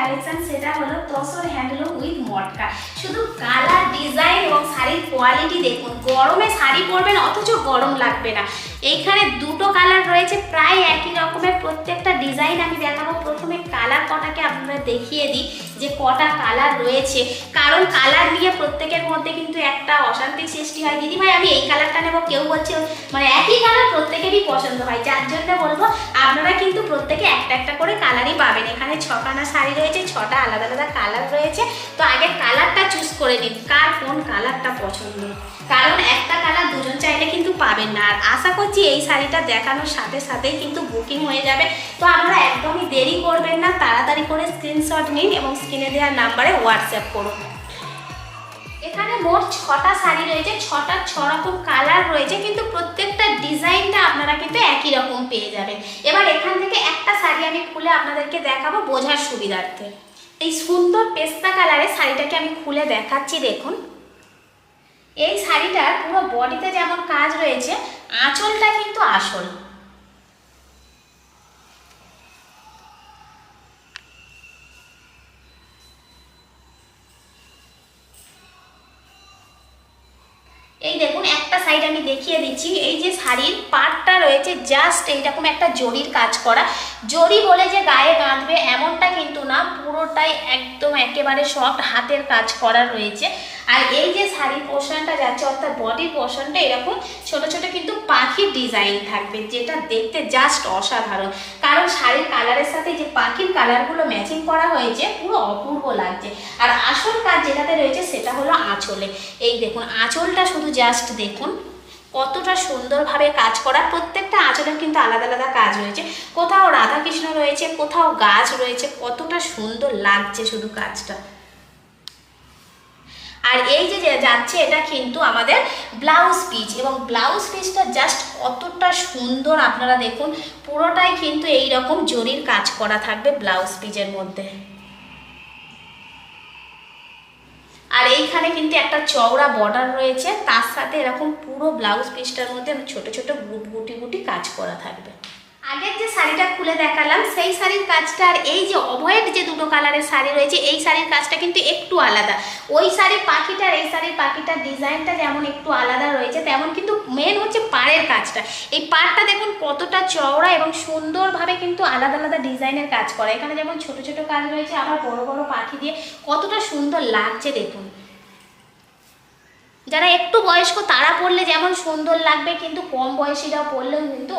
Collection, সেটা হলো tussar handloom with মটকা। শুধু কালার, ডিজাইন এবং শাড়ির কোয়ালিটি দেখুন। গরমে শাড়ি পরবেন অথচ গরম লাগবে না। এইখানে দুটো কালার রয়েছে, প্রায় একই রকমের প্রত্যেকটা ডিজাইন আমি দেখাবো। প্রথমে কালার কটাকে আপনাদের দেখিয়ে দিই যে কটা কালার রয়েছে, কারণ কালার নিয়ে প্রত্যেকের মধ্যে কিন্তু একটা অশান্তি সৃষ্টি হয়। দিদি ভাই আমি এই কালারটা নেবো, কেউ বলছে মানে একই কালার প্রত্যেকেরই পছন্দ হয়, যার জন্য বলবো আপনারা কিন্তু প্রত্যেকে একটা একটা করে কালারই পাবেন। এখানে 6খানা শাড়ি রয়েছে, 6টা আলাদা আলাদা কালার রয়েছে। তো আগে কালারটা চুজ করে নিন কার কোন কালারটা পছন্দ, কারণ একটা কালার দুজন চাইলে কিন্তু পাবেন না। আর আশা করছি এই শাড়িটা দেখানোর সাথে সাথেই কিন্তু বুকিং হয়ে যাবে। তো আপনারা একদমই দেরি করবেন না, তাড়াতাড়ি করে স্ক্রিনশট নিন এবং স্ক্রিনে দেওয়া নাম্বারে হোয়াটসঅ্যাপ করুন। এখানে মোট 6টা শাড়ি রয়েছে, 6টার 6 রকম কালার রয়েছে, কিন্তু প্রত্যেকটা ডিজাইনটা আপনারা কিন্তু একই রকম পেয়ে যাবেন। এবার এখান থেকে একটা শাড়ি আমি খুলে আপনাদেরকে দেখাবো বোঝার সুবিধার্থে। এই সুন্দর পেস্তা কালারের শাড়িটাকে আমি খুলে দেখাচ্ছি, দেখুন। এই শাড়িটার পুরো বডিতে যেমন কাজ রয়েছে, আঁচলটা কিন্তু আসল। এই দেখুন একটা সাইড আমি দেখিয়ে দিচ্ছি। এই যে শাড়ির পাড়টা রয়েছে জাস্ট এইরকম একটা জরির কাজ করা। জরি বলে যে গায়ে গাঁথবে এমনটা কিন্তু না, পুরোটাই একদম একেবারে সফট হাতের কাজ করা রয়েছে। আর এই যে শাড়ির পোর্শনটা যাচ্ছে অর্থাৎ বডির পোর্শনটা এরকম ছোট ছোট কিন্তু পাখির ডিজাইন থাকবে, যেটা দেখতে জাস্ট অসাধারণ। কারণ শাড়ির কালারের সাথে যে পাখির কালারগুলো ম্যাচিং করা হয়েছে পুরো অপূর্ব লাগছে। আর আসল কাজ যেটাতে রয়েছে সেটা হলো আঁচলে। এই দেখুন আঁচলটা শুধু জাস্ট দেখুন কতটা সুন্দরভাবে কাজ করা। প্রত্যেকটা আঁচলের কিন্তু আলাদা আলাদা কাজ রয়েছে, কোথাও রাধাকৃষ্ণ রয়েছে, কোথাও গাছ রয়েছে, কতটা সুন্দর লাগছে শুধু কাজটা। আর এই যে যাচ্ছে এটা কিন্তু আমাদের ব্লাউজ পিস, এবং ব্লাউজ পিসটা জাস্ট কতটা সুন্দর আপনারা দেখুন। পুরোটাই কিন্তু এই রকম জরির কাজ করা থাকবে ব্লাউজ পিসের মধ্যে। আর এইখানে কিন্তু একটা চওড়া বর্ডার রয়েছে, তার সাথে এরকম পুরো ব্লাউজ পিসটার মধ্যে ছোট ছোট গুটি গুটি কাজ করা থাকবে। আগের যে শাড়িটা খুলে দেখালাম সেই শাড়ির কাজটা আর এই যে অভয়ের যে দুটো কালারের শাড়ি রয়েছে এই শাড়ির কাজটা কিন্তু একটু আলাদা। ওই শাড়ির পাখিটার এই শাড়ির পাখিটার ডিজাইনটা যেমন একটু আলাদা রয়েছে, তেমন কিন্তু মেন হচ্ছে পাড়ের কাজটা। এই পাড়টা দেখুন কতটা চওড়া এবং সুন্দরভাবে কিন্তু আলাদা আলাদা ডিজাইনের কাজ করা। এখানে যেমন ছোট ছোট কাজ রয়েছে, আবার বড় বড় পাখি দিয়ে কতটা সুন্দর লাগছে দেখুন। যারা একটু বয়স্ক তারা পরলে যেমন সুন্দর লাগবে, কিন্তু কম বয়সীরা পরলেও কিন্তু